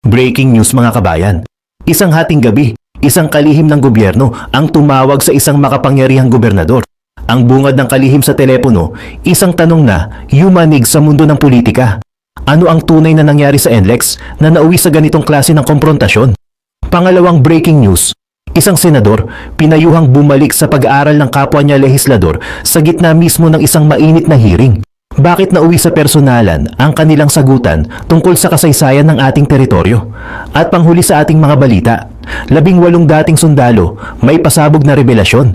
Breaking news mga kabayan. Isang hating gabi, isang kalihim ng gobyerno ang tumawag sa isang makapangyarihang gobernador. Ang bungad ng kalihim sa telepono, isang tanong na yumanig sa mundo ng politika. Ano ang tunay na nangyari sa NLEX na nauwi sa ganitong klase ng komprontasyon? Pangalawang breaking news, isang senador pinayuhang bumalik sa pag-aaral ng kapwa niya lehislador sa gitna mismo ng isang mainit na hearing. Bakit nauwi sa personalan ang kanilang sagutan tungkol sa kasaysayan ng ating teritoryo? At panghuli sa ating mga balita, 18 dating sundalo may pasabog na revelasyon.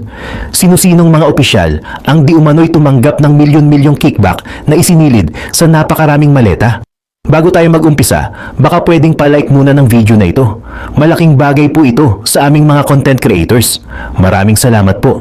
Sino-sinong mga opisyal ang di umano'y tumanggap ng milyon-milyong kickback na isinilid sa napakaraming maleta? Bago tayo mag-umpisa, baka pwedeng pa-like muna ng video na ito. Malaking bagay po ito sa aming mga content creators. Maraming salamat po.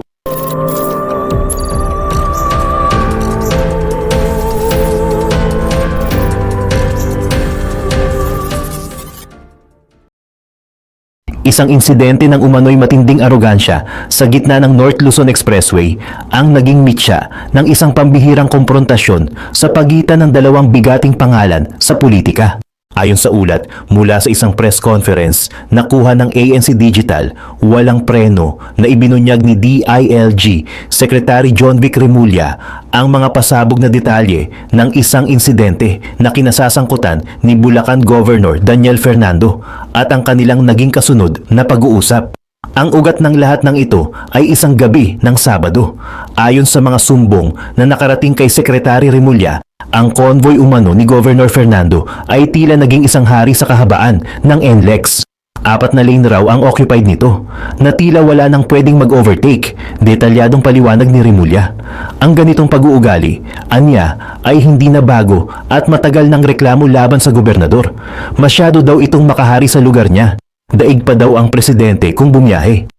Isang insidente ng umano'y matinding arogansya sa gitna ng North Luzon Expressway ang naging mitya ng isang pambihirang komprontasyon sa pagitan ng dalawang bigating pangalan sa politika. Ayon sa ulat mula sa isang press conference nakuha ng ANC Digital, walang preno na ibinunyag ni DILG Secretary John Vic Remulla ang mga pasabog na detalye ng isang insidente na kinasasangkutan ni Bulacan Governor Daniel Fernando at ang kanilang naging kasunod na pag-uusap. Ang ugat ng lahat ng ito ay isang gabi ng Sabado. Ayon sa mga sumbong na nakarating kay Secretary Remulla, ang convoy umano ni Governor Fernando ay tila naging isang hari sa kahabaan ng NLEX. 4 na lane raw ang occupied nito, na tila wala nang pwedeng mag-overtake. Detalyadong paliwanag ni Remulla. Ang ganitong pag-uugali, anya, ay hindi na bago at matagal ng reklamo laban sa gobernador. Masyado daw itong makahari sa lugar niya. Daig pa daw ang presidente kung bumiyahe.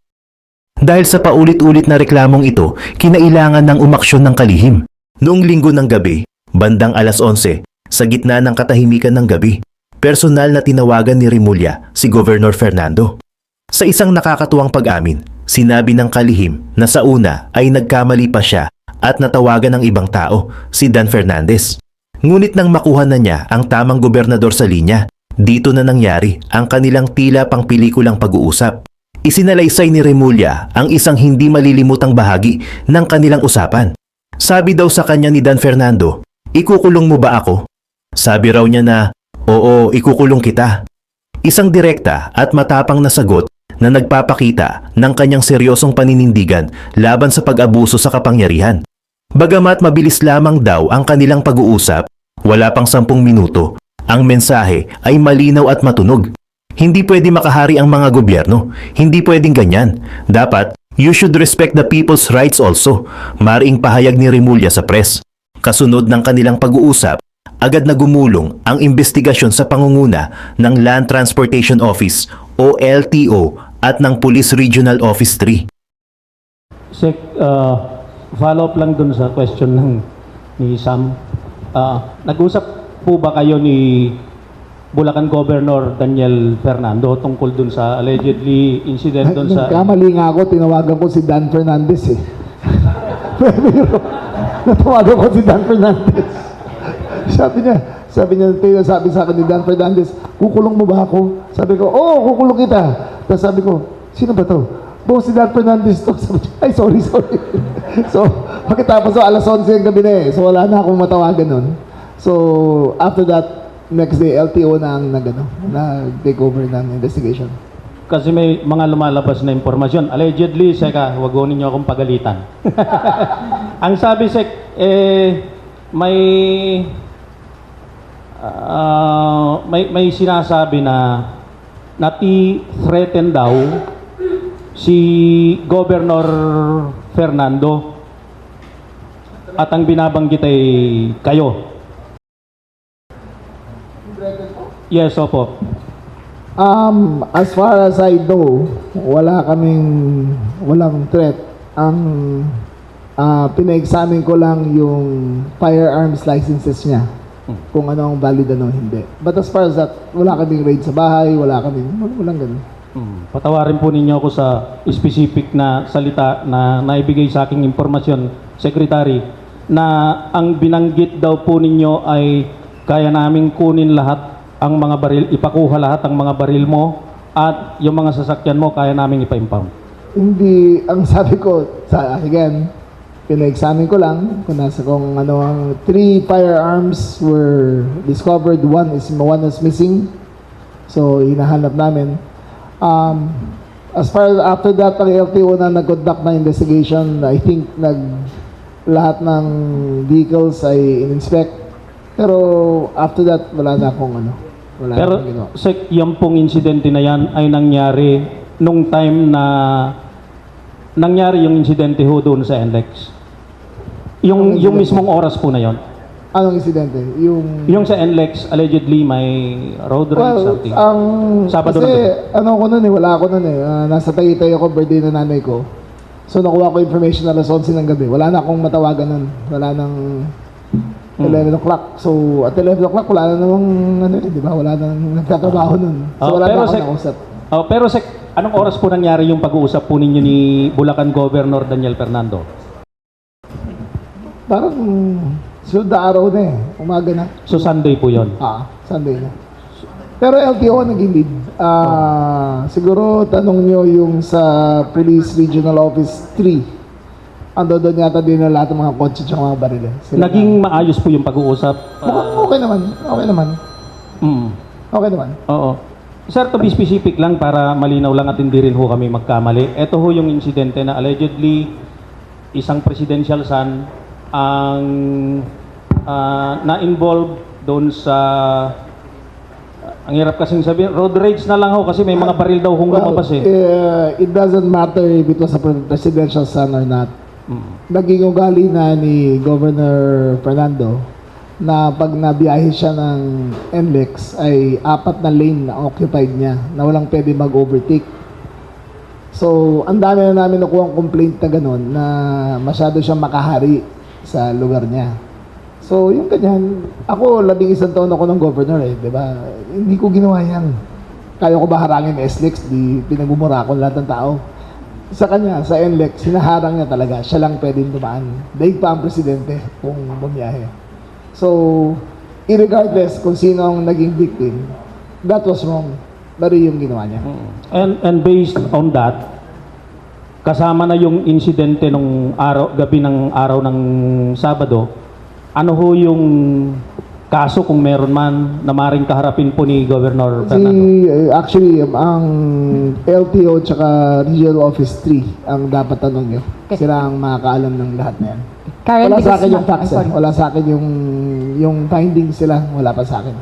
Dahil sa paulit-ulit na reklamong ito, kinailangan ng umaksyon ng kalihim. Noong linggo ng gabi, bandang alas 11, sa gitna ng katahimikan ng gabi, personal na tinawagan ni Remulla si Governor Fernando. Sa isang nakakatuwang pag-amin, sinabi ng kalihim na sa una ay nagkamali pa siya at natawagan ng ibang tao, si Dan Fernandez. Ngunit nang makuha na niya ang tamang gobernador sa linya, dito na nangyari ang kanilang tila pang pelikulang pag-uusap. Isinalaysay ni Remulla ang isang hindi malilimutang bahagi ng kanilang usapan. Sabi daw sa kanya ni Dan Fernando, "Ikukulong mo ba ako?" Sabi raw niya na, "Oo, ikukulong kita." Isang direkta at matapang na sagot na nagpapakita ng kanyang seryosong paninindigan laban sa pag-abuso sa kapangyarihan. Bagamat mabilis lamang daw ang kanilang pag-uusap, wala pang 10 minuto, ang mensahe ay malinaw at matunog. Hindi pwede makahari ang mga gobyerno. Hindi pwedeng ganyan. Dapat, you should respect the people's rights also. Maring pahayag ni Remulla sa press. Kasunod ng kanilang pag-uusap, agad na gumulong ang investigasyon sa pangunguna ng Land Transportation Office o LTO at ng Police Regional Office 3. Sec, follow up lang dun sa question ni Sam. Nag-usap po ba kayo ni Bulacan Governor Daniel Fernando tungkol dun sa allegedly incident dun sa... Nagkamali nga ako, tinawagan ko si Dan Fernandez eh. Natawagan ko si Dan Fernandez. Sabi niya, sabi sa akin ni Dan Fernandez, "Kukulong mo ba ako?" Sabi ko, "Oo, kukulong kita." Tapos sabi ko, "Sino ba to?" "Bo, si Dan Fernandez to." Sabi niya, "Ay, sorry." So, pagkatapos alas 11 yung gabi na eh. So, wala na akong matawagan nun. So, after that, next day, LTO na ang nag-take over ng investigation. Kasi may mga lumalabas na impormasyon. Allegedly, Seka, wag ho ninyo akong pagalitan. Ang sabi, Sek, may sinasabi na nati-threaten daw si Governor Fernando at ang binabanggit ay kayo. Yes, opo. As far as I know, walang threat. Ang pina-examine ko lang yung firearms licenses niya. Kung ano ang valid, ano hindi. But as far as that, wala kaming raid sa bahay, walang ganun. Patawarin po ninyo ako sa specific na salita na naibigay sa aking impormasyon, Secretary, na ang binanggit daw po ninyo ay kaya naming kunin lahat ang mga baril, ipakuha lahat ang mga baril mo at yung mga sasakyan mo kaya naming ipa-impound? Hindi, ang sabi ko, again, pina-examine ko lang kung ano ang 3 firearms were discovered, one is missing. So, hinahanap namin. As far as after that, ang LTO na nag-conduct na investigation, I think lahat ng vehicles ay in-inspect. Pero after that, wala na akong wala Pero na akong ginawa. Sek, yung pong insidente na yan ay nangyari nung time na nangyari yung insidente ho doon sa NLEX. Yung mismong oras po na yon. Anong insidente? Yung sa NLEX, allegedly may road rage something. Sabado kasi na ko nun wala ako nun nasa Taytay ako, birthday na nanay ko. So nakuha ko information na alas 11 ng gabi. Wala na akong matawagan nun. Wala nang 11 o'clock. So at 11 o'clock wala na namang di ba? Wala nang nagtatrabaho nun. So wala na akong nausap. Pero Sek, anong oras po nangyari yung pag-uusap po ninyo ni Bulacan Governor Daniel Fernando? Parang sunod na araw na umaga na. So Sunday po yon. Sunday na. Pero LTO naging lead. Siguro tanong nyo yung sa Police Regional Office 3. Ando doon yata din na lahat ng mga kotse at mga baril. Naging maayos po yung pag-uusap. Okay naman. Okay naman. Okay naman. Oo. Sir, to be specific lang para malinaw lang at hindi rin ho kami magkamali. Ito ho yung insidente na allegedly isang presidential son ang na-involve doon sa ang hirap kasing sabihin, road rage na lang ho kasi may mga baril daw hong lumabas eh. It doesn't matter if it was a presidential son or not. Naging ugali na ni Governor Fernando na pag nabiyahe siya ng NLEX ay 4 na lane na occupied niya na walang pwede mag-overtake. So, ang dami na namin nakuha ang complaint na gano'n na masyado siyang makahari sa lugar niya. So, yung ganyan, ako 11 taon ako ng governor di ba? Hindi ko ginawa yan. Kaya ko ba harangin SLEX, di pinagmumura ko lahat ng tao. Sa kanya, sa NLEX, sinaharang niya talaga. Siya lang pwedeng dumaan. Daig pa ang presidente kung bumiyahe. So, irregardless kung sino ang naging victim, that was wrong. Bari yung ginawa niya. And based on that, kasama na yung insidente nung gabi ng araw ng Sabado, ano ho yung kaso kung meron man na maring kaharapin po ni Governor Fernando? Actually, ang LTO tsaka Regional Office 3 ang dapat tanong nyo. Sila ang makakaalam ng lahat na yan. Karen, Wala sa because akin yung facts. sorry. Wala sa akin yung findings sila. Wala pa sa akin.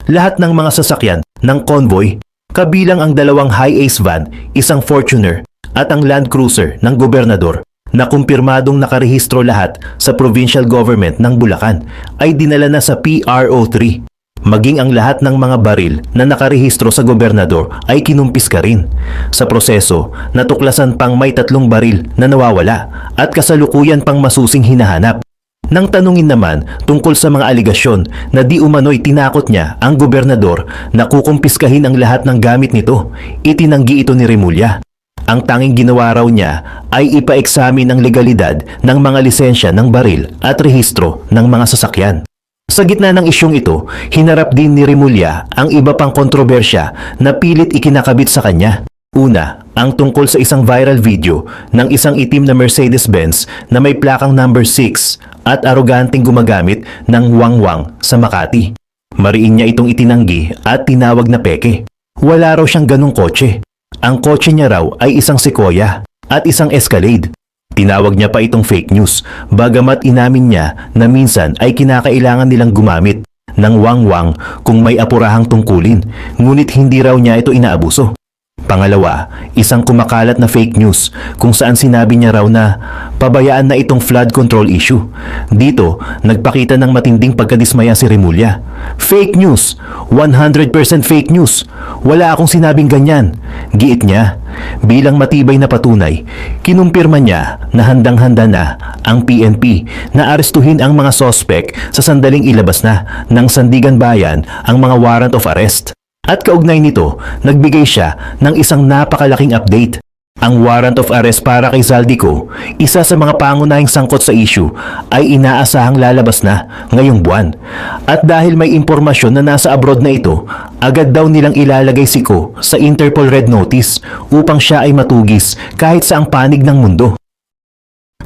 Lahat ng mga sasakyan ng convoy, kabilang ang 2 high-ace van, isang Fortuner at ang Land Cruiser ng gobernador na kumpirmadong nakarehistro lahat sa provincial government ng Bulacan ay dinala na sa PRO3. Maging ang lahat ng mga baril na nakarehistro sa gobernador ay kinumpiska rin. Sa proseso, natuklasan pang may 3 baril na nawawala at kasalukuyan pang masusing hinahanap. Nang tanungin naman tungkol sa mga aligasyon na di umano'y tinakot niya ang gobernador na kukumpiskahin ang lahat ng gamit nito, itinanggi ito ni Remulla. Ang tanging ginawa raw niya ay ipa-examine ang legalidad ng mga lisensya ng baril at rehistro ng mga sasakyan. Sa gitna ng isyong ito, hinarap din ni Remulla ang iba pang kontrobersya na pilit ikinakabit sa kanya. Una, ang tungkol sa isang viral video ng isang itim na Mercedes-Benz na may plakang number 6 at aroganting gumagamit ng wangwang sa Makati. Mariin niya itong itinanggi at tinawag na peke. Wala raw siyang ganong kotse. Ang kotse niya raw ay isang Sequoia at isang Escalade. Tinawag niya pa itong fake news, bagamat inamin niya na minsan ay kinakailangan nilang gumamit ng wangwang kung may apurahang tungkulin, ngunit hindi raw niya ito inaabuso. Pangalawa, isang kumakalat na fake news kung saan sinabi niya raw na pabayaan na itong flood control issue. Dito, nagpakita ng matinding pagkadismaya si Remulla. Fake news! 100% fake news! Wala akong sinabing ganyan. Giit niya. Bilang matibay na patunay, kinumpirma niya na handang-handa na ang PNP na arestuhin ang mga sospek sa sandaling ilabas na ng Sandigan Bayan ang mga warrant of arrest. At kaugnay nito, nagbigay siya ng isang napakalaking update. Ang warrant of arrest para kay Zaldico, isa sa mga pangunahing sangkot sa issue, ay inaasahang lalabas na ngayong buwan. At dahil may impormasyon na nasa abroad na ito, agad daw nilang ilalagay si Ko sa Interpol Red Notice upang siya ay matugis kahit sa ang panig ng mundo.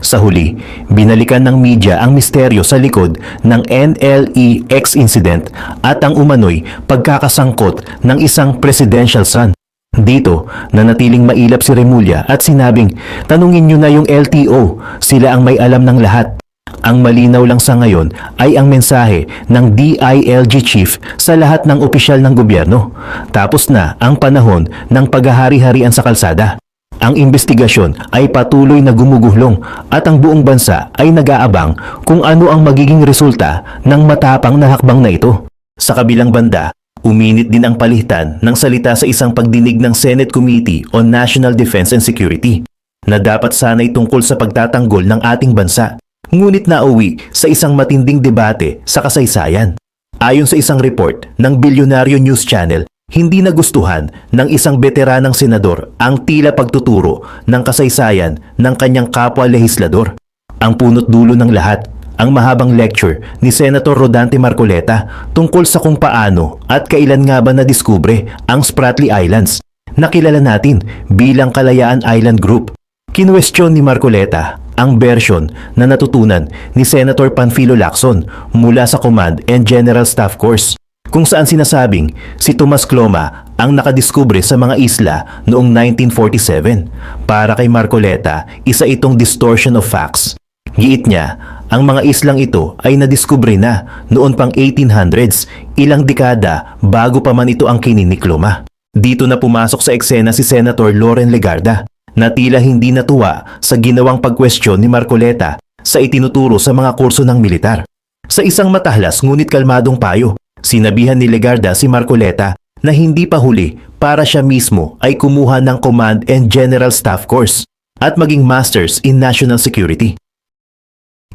Sa huli, binalikan ng media ang misteryo sa likod ng NLEX incident at ang umano'y pagkakasangkot ng isang presidential son. Dito, nanatiling mailap si Remulla at sinabing, tanungin nyo na yung LTO, sila ang may alam ng lahat. Ang malinaw lang sa ngayon ay ang mensahe ng DILG chief sa lahat ng opisyal ng gobyerno. Tapos na ang panahon ng paghahari-harian sa kalsada. Ang investigasyon ay patuloy na gumuguhlong at ang buong bansa ay nag-aabang kung ano ang magiging resulta ng matapang na hakbang na ito. Sa kabilang banda, uminit din ang palitan ng salita sa isang pagdinig ng Senate Committee on National Defense and Security na dapat sana'y tungkol sa pagtatanggol ng ating bansa, ngunit nauwi sa isang matinding debate sa kasaysayan. Ayon sa isang report ng Bilyonaryo News Channel, hindi nagustuhan ng isang veteranang senador ang tila pagtuturo ng kasaysayan ng kanyang kapwa lehislador. Ang punot dulo ng lahat, ang mahabang lecture ni Senator Rodante Marcoleta tungkol sa kung paano at kailan nga ba nadiskubre ang Spratly Islands na kilala natin bilang Kalayaan Island Group. Kinwestiyon ni Marcoleta ang version na natutunan ni Senator Panfilo Lacson mula sa Command and General Staff Course, kung saan sinasabing si Tomas Cloma ang nakadiskubre sa mga isla noong 1947. Para kay Marcoleta, isa itong distortion of facts. Giit niya, ang mga islang ito ay nadiskubre na noon pang 1800s, ilang dekada bago pa man ito ang kinin ni Cloma. Dito na pumasok sa eksena si Senator Loren Legarda na tila hindi natuwa sa ginawang pagkwestiyon ni Marcoleta sa itinuturo sa mga kurso ng militar. Sa isang matahlas ngunit kalmadong payo, sinabihan ni Legarda si Marcoleta na hindi pa huli para siya mismo ay kumuha ng Command and General Staff Course at maging Masters in National Security.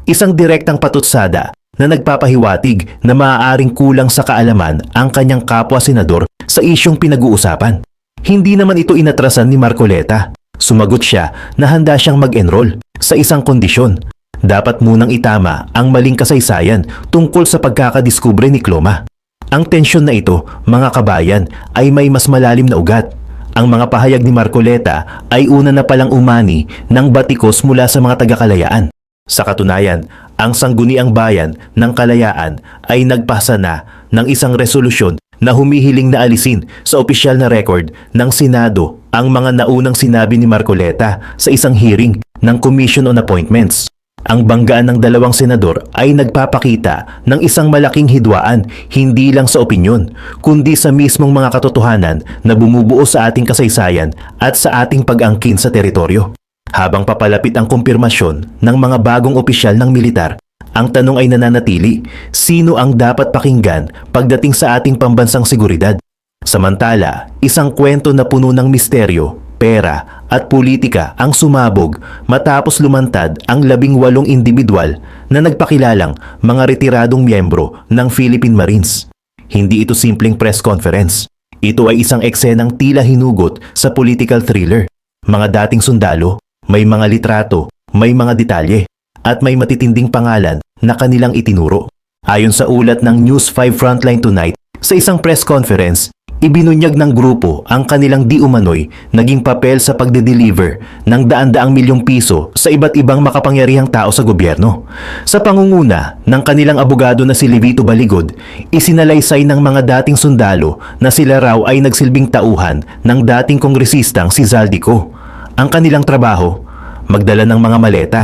Isang direktang patutsada na nagpapahiwatig na maaaring kulang sa kaalaman ang kanyang kapwa senador sa isyong pinag-uusapan. Hindi naman ito inatrasan ni Marcoleta. Sumagot siya na handa siyang mag-enroll sa isang kondisyon. Dapat munang itama ang maling kasaysayan tungkol sa pagkakadiskubre ni Cloma. Ang tensyon na ito, mga kabayan, ay may mas malalim na ugat. Ang mga pahayag ni Marcoleta ay una na palang umani ng batikos mula sa mga taga-Kalayaan. Sa katunayan, ang Sangguniang Bayan ng Kalayaan ay nagpasa na ng isang resolusyon na humihiling na alisin sa opisyal na record ng Senado ang mga naunang sinabi ni Marcoleta sa isang hearing ng Commission on Appointments. Ang banggaan ng dalawang senador ay nagpapakita ng isang malaking hidwaan hindi lang sa opinyon, kundi sa mismong mga katotohanan na bumubuo sa ating kasaysayan at sa ating pag-angkin sa teritoryo. Habang papalapit ang kumpirmasyon ng mga bagong opisyal ng militar, ang tanong ay nananatili, sino ang dapat pakinggan pagdating sa ating pambansang seguridad? Samantala, isang kwento na puno ng misteryo, pera at politika ang sumabog matapos lumantad ang 18 individual na nagpakilalang mga retiradong miyembro ng Philippine Marines. Hindi ito simpleng press conference. Ito ay isang eksenang tila hinugot sa political thriller. Mga dating sundalo, may mga litrato, may mga detalye, at may matitinding pangalan na kanilang itinuro. Ayon sa ulat ng News 5 Frontline Tonight, sa isang press conference, ibinunyag ng grupo ang kanilang di umano'y naging papel sa pagde-deliver ng daan-daang milyong piso sa iba't ibang makapangyarihang tao sa gobyerno. Sa pangunguna ng kanilang abogado na si Levito Baligod, isinalaysay ng mga dating sundalo na sila raw ay nagsilbing tauhan ng dating kongresistang si Zaldico. Ang kanilang trabaho, magdala ng mga maleta.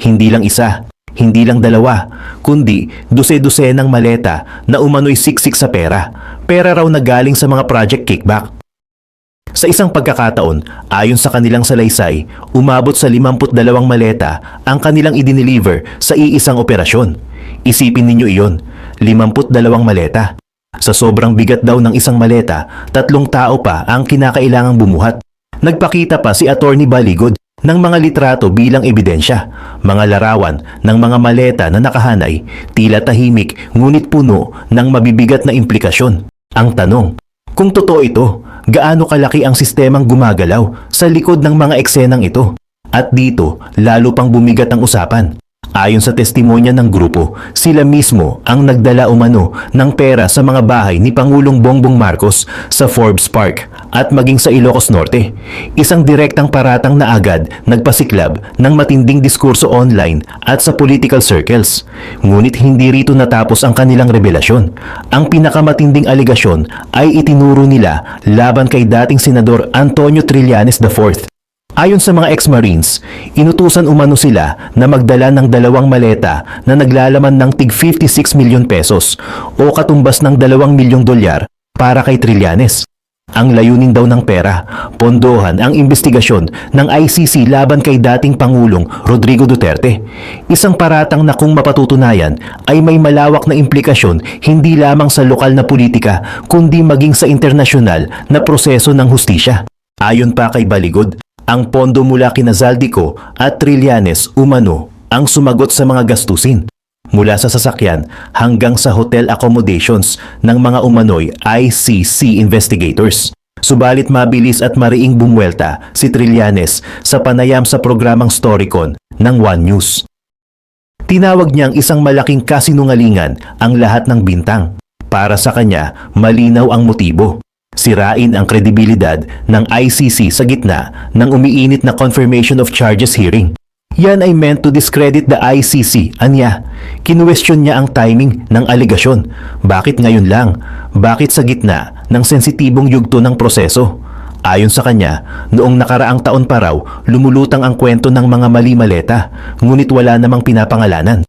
Hindi lang isa, hindi lang dalawa, kundi dose-dosenang maleta na umano'y siksik sa pera. Pera raw na galing sa mga project kickback. Sa isang pagkakataon, ayon sa kanilang salaysay, umabot sa 52 maleta ang kanilang idineliver sa iisang operasyon. Isipin ninyo iyon, 52 maleta. Sa sobrang bigat daw ng isang maleta, 3 tao pa ang kinakailangang bumuhat. Nagpakita pa si Attorney Baligod ng mga litrato bilang ebidensya, mga larawan ng mga maleta na nakahanay, tila tahimik ngunit puno ng mabibigat na implikasyon. Ang tanong, Kung totoo ito, gaano kalaki ang sistemang gumagalaw sa likod ng mga eksenang ito? At dito, lalo pang bumigat ang usapan. Ayon sa testimonya ng grupo, sila mismo ang nagdala umano ng pera sa mga bahay ni Pangulong Bongbong Marcos sa Forbes Park at maging sa Ilocos Norte. Isang direktang paratang na agad nagpasiklab ng matinding diskurso online at sa political circles. Ngunit hindi rito natapos ang kanilang revelasyon. Ang pinakamatinding aligasyon ay itinuro nila laban kay dating Senador Antonio Trillanes IV. Ayon sa mga ex-Marines, inutusan umano sila na magdala ng 2 maleta na naglalaman ng tig 56 milyon pesos o katumbas ng 2 milyong dolyar para kay Trillanes. Ang layunin daw ng pera, pondohan ang investigasyon ng ICC laban kay dating Pangulong Rodrigo Duterte. Isang paratang na kung mapatutunayan ay may malawak na implikasyon hindi lamang sa lokal na politika kundi maging sa internasyonal na proseso ng hustisya. Ayon pa kay Baligod, ang pondo mula kina Zaldico at Trillanes umano ang sumagot sa mga gastusin. Mula sa sasakyan hanggang sa hotel accommodations ng mga umano'y ICC investigators. Subalit mabilis at mariing bumwelta si Trillanes sa panayam sa programang Storycon ng One News. Tinawag niyang isang malaking kasinungalingan ang lahat ng bintang. Para sa kanya, malinaw ang motibo. Sirain ang kredibilidad ng ICC sa gitna ng umiinit na confirmation of charges hearing. Yan ay meant to discredit the ICC, anya. Kinuwestiyon niya ang timing ng aligasyon. Bakit ngayon lang? Bakit sa gitna ng sensitibong yugto ng proseso? Ayon sa kanya, noong nakaraang taon pa raw, lumulutang ang kwento ng mga mali maleta, ngunit wala namang pinapangalanan.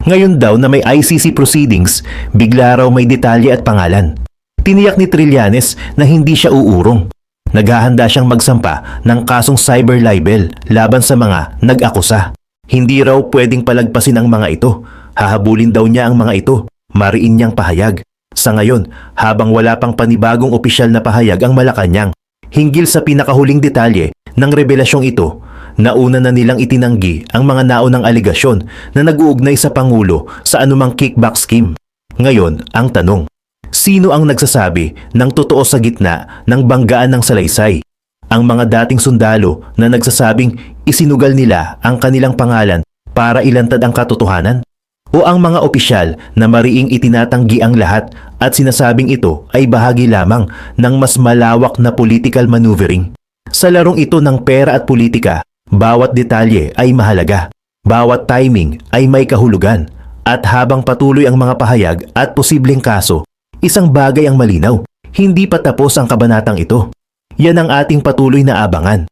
Ngayon daw na may ICC proceedings, bigla raw may detalye at pangalan. Tiniyak ni Trillanes na hindi siya uurong. Naghahanda siyang magsampa ng kasong cyber libel laban sa mga nag-akusa. Hindi raw pwedeng palagpasin ang mga ito. Hahabulin daw niya ang mga ito. Mariin niyang pahayag. Sa ngayon, habang wala pang panibagong opisyal na pahayag ang Malacanang, hinggil sa pinakahuling detalye ng revelasyong ito, nauna na nilang itinanggi ang mga naunang aligasyon na nag-uugnay sa Pangulo sa anumang kickback scheme. Ngayon, ang tanong, sino ang nagsasabi ng totoo sa gitna ng banggaan ng salaysay? Ang mga dating sundalo na nagsasabing isinugal nila ang kanilang pangalan para ilantad ang katotohanan? O ang mga opisyal na mariing itinatanggi ang lahat at sinasabing ito ay bahagi lamang ng mas malawak na political maneuvering? Sa larong ito ng pera at politika, bawat detalye ay mahalaga. Bawat timing ay may kahulugan. At habang patuloy ang mga pahayag at posibleng kaso, isang bagay ang malinaw, hindi pa tapos ang kabanatang ito. Yan ang ating patuloy na abangan.